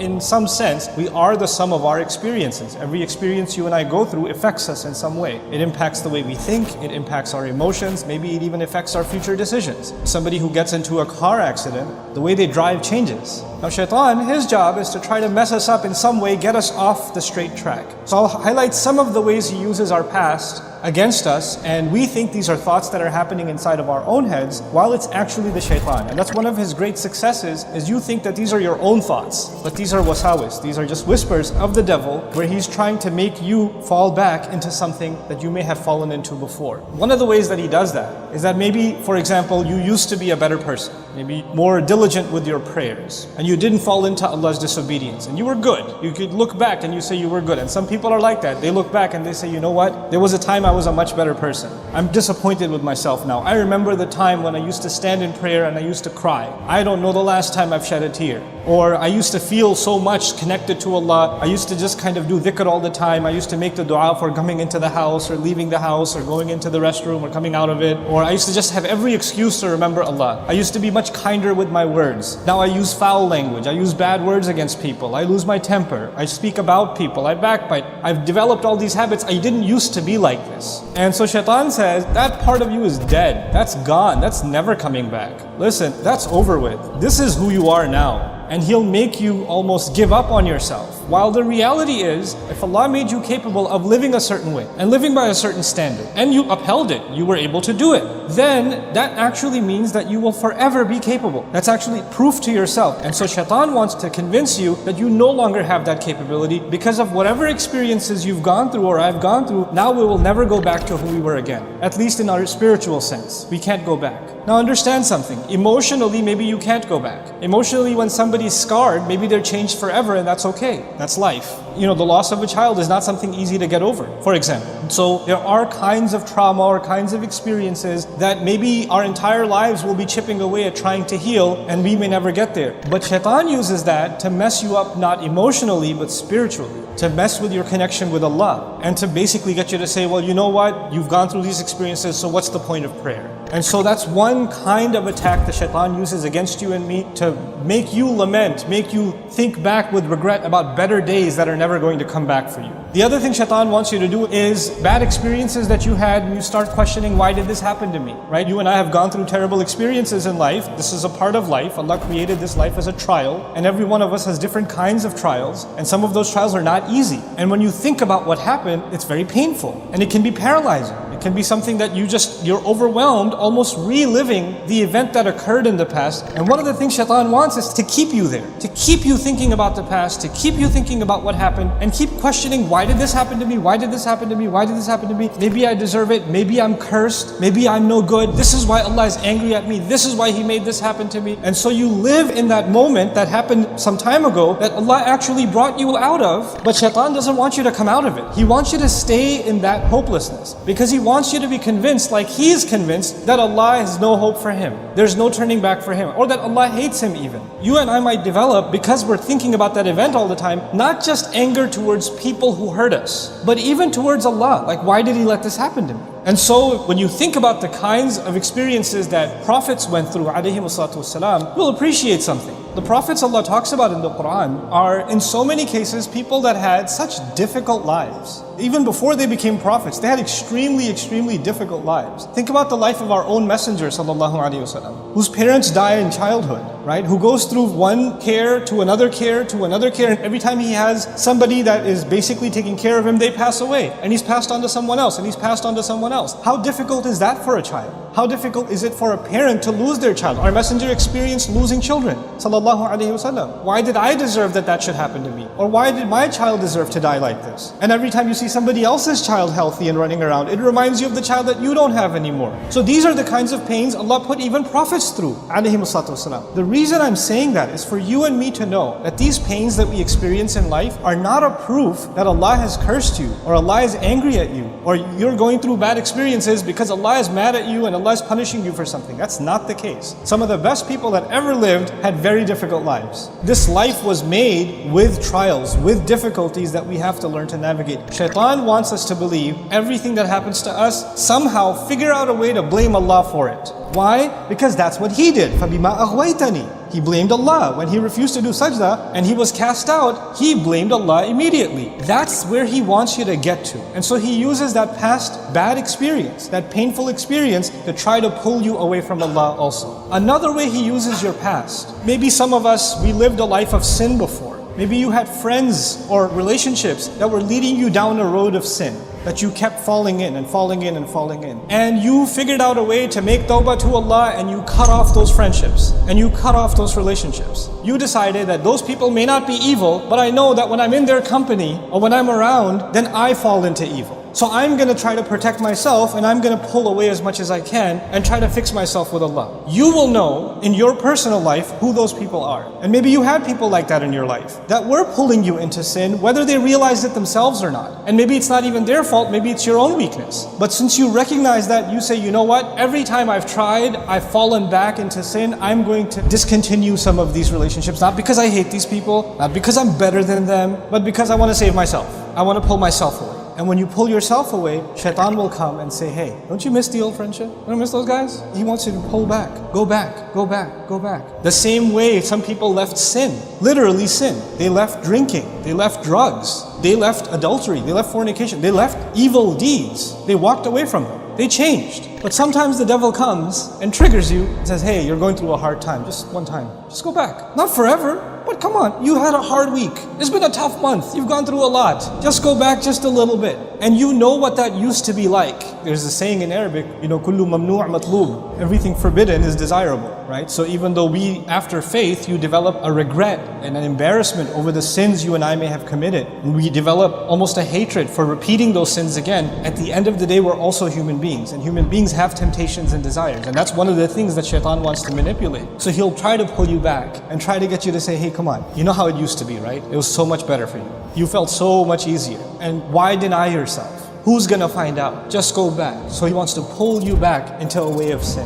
in some sense, we are the sum of our experiences. Every experience you and I go through affects us in some way. It impacts the way we think, it impacts our emotions, maybe it even affects our future decisions. Somebody who gets into a car accident, the way they drive changes. Now Shaytan, his job is to try to mess us up in some way, get us off the straight track. So I'll highlight some of the ways he uses our past against us, and we think these are thoughts that are happening inside of our own heads, while it's actually the Shaytan. And that's one of his great successes, is you think that these are your own thoughts, but these are wasawis, these are just whispers of the devil, where he's trying to make you fall back into something that you may have fallen into before. One of the ways that he does that is that maybe, for example, you used to be a better person, maybe more diligent with your prayers, and you didn't fall into Allah's disobedience, and you were good. You could look back and you say you were good. And some people are like that. They look back and they say, you know what? There was a time I was a much better person. I'm disappointed with myself now. I remember the time when I used to stand in prayer and I used to cry. I don't know the last time I've shed a tear. Or I used to feel so much connected to Allah. I used to just kind of do dhikr all the time. I used to make the dua for coming into the house or leaving the house or going into the restroom or coming out of it. Or I used to just have every excuse to remember Allah. I used to be much kinder with my words. Now I use foul language. I use bad words against people. I lose my temper. I speak about people. I backbite. I've developed all these habits. I didn't used to be like this. And so Shaytan says, that part of you is dead. That's gone. That's never coming back. Listen, that's over with. This is who you are now. And he'll make you almost give up on yourself. While the reality is, if Allah made you capable of living a certain way and living by a certain standard, and you upheld it, you were able to do it, then that actually means that you will forever be capable. That's actually proof to yourself. And so Shaitan wants to convince you that you no longer have that capability because of whatever experiences you've gone through or I've gone through. Now we will never go back to who we were again. At least in our spiritual sense, we can't go back. Now understand something. Emotionally, maybe you can't go back. Emotionally, when somebody's scarred, maybe they're changed forever, and that's okay. That's life. You know, the loss of a child is not something easy to get over, for example. So there are kinds of trauma or kinds of experiences that maybe our entire lives will be chipping away at trying to heal, and we may never get there. But Shaitan uses that to mess you up, not emotionally, but spiritually. To mess with your connection with Allah, and to basically get you to say, well, you know what? You've gone through these experiences, so what's the point of prayer? And so that's one kind of attack the Shaitan uses against you and me, to make you lament, make you think back with regret about better days that are never going to come back for you. The other thing Shaitan wants you to do is bad experiences that you had, and you start questioning, why did this happen to me? Right? You and I have gone through terrible experiences in life. This is a part of life. Allah created this life as a trial, and every one of us has different kinds of trials, and some of those trials are not easy. And when you think about what happened, it's very painful, and it can be paralyzing. It can be something that you're overwhelmed, almost reliving the event that occurred in the past. And one of the things Shaitan wants is to keep you there, to keep you thinking about the past, to keep you thinking about what happened, and keep questioning, why did this happen to me? Why did this happen to me? Why did this happen to me? Maybe I deserve it. Maybe I'm cursed. Maybe I'm no good. This is why Allah is angry at me. This is why He made this happen to me. And so you live in that moment that happened some time ago that Allah actually brought you out of, but Shaitan doesn't want you to come out of it. He wants you to stay in that hopelessness, because he wants you to be convinced, like he's convinced, that Allah has no hope for him. There's no turning back for him, or that Allah hates him even. You and I might develop, because we're thinking about that event all the time, not just anger towards people who hurt us, but even towards Allah. Like, why did He let this happen to me? And so when you think about the kinds of experiences that prophets went through, ﷺ, you'll appreciate something. The prophets Allah talks about in the Quran are, in so many cases, people that had such difficult lives. Even before they became prophets, they had extremely, extremely difficult lives. Think about the life of our own messenger, ﷺ, whose parents die in childhood, right? Who goes through one care to another care to another care, and every time he has somebody that is basically taking care of him, they pass away, and he's passed on to someone else, and he's passed on to someone else. How difficult is that for a child? How difficult is it for a parent to lose their child? Our messenger experienced losing children, sallallahu alaihi wasallam. Why did I deserve that should happen to me? Or why did my child deserve to die like this? And every time you see somebody else's child healthy and running around, it reminds you of the child that you don't have anymore. So these are the kinds of pains Allah put even prophets through, alayhi wasallam. The reason I'm saying that is for you and me to know that these pains that we experience in life are not a proof that Allah has cursed you, or Allah is angry at you, or you're going through bad experiences because Allah is mad at you and Allah is punishing you for something. That's not the case. Some of the best people that ever lived had very difficult lives. This life was made with trials, with difficulties that we have to learn to navigate. Shaitan Shaytan wants us to believe everything that happens to us, somehow figure out a way to blame Allah for it. Why? Because that's what he did. فَبِمَا أَغْوَيْتَنِي. He blamed Allah. When he refused to do sajda and he was cast out, he blamed Allah immediately. That's where he wants you to get to. And so he uses that past bad experience, that painful experience, to try to pull you away from Allah also. Another way he uses your past. Maybe some of us, we lived a life of sin before. Maybe you had friends or relationships that were leading you down a road of sin, that you kept falling in and falling in and falling in. And you figured out a way to make tawbah to Allah, and you cut off those friendships and you cut off those relationships. You decided that those people may not be evil, but I know that when I'm in their company or when I'm around, then I fall into evil. So I'm going to try to protect myself, and I'm going to pull away as much as I can and try to fix myself with Allah. You will know in your personal life who those people are. And maybe you had people like that in your life that were pulling you into sin, whether they realized it themselves or not. And maybe it's not even their fault, maybe it's your own weakness. But since you recognize that, you say, you know what? Every time I've tried, I've fallen back into sin, I'm going to discontinue some of these relationships. Not because I hate these people, not because I'm better than them, but because I want to save myself. I want to pull myself away. And when you pull yourself away, Shaytan will come and say, hey, don't you miss the old friendship? You don't miss those guys? He wants you to pull back, go back, go back, go back. The same way some people left sin, literally sin. They left drinking, they left drugs, they left adultery, they left fornication, they left evil deeds. They walked away from them. They changed. But sometimes the devil comes and triggers you and says, hey, you're going through a hard time, just one time. Just go back. Not forever. But come on, you had a hard week. It's been a tough month. You've gone through a lot. Just go back just a little bit. And you know what that used to be like. There's a saying in Arabic, kullu mamnu' matlub. Everything forbidden is desirable, right? So even though after faith, you develop a regret and an embarrassment over the sins you and I may have committed. And we develop almost a hatred for repeating those sins again. At the end of the day, we're also human beings. And human beings have temptations and desires. And that's one of the things that Shaytan wants to manipulate. So he'll try to pull you back and try to get you to say, hey, come on. You know how it used to be, right? It was so much better for you. You felt so much easier. And why deny yourself? Who's gonna find out? Just go back. So he wants to pull you back into a way of sin.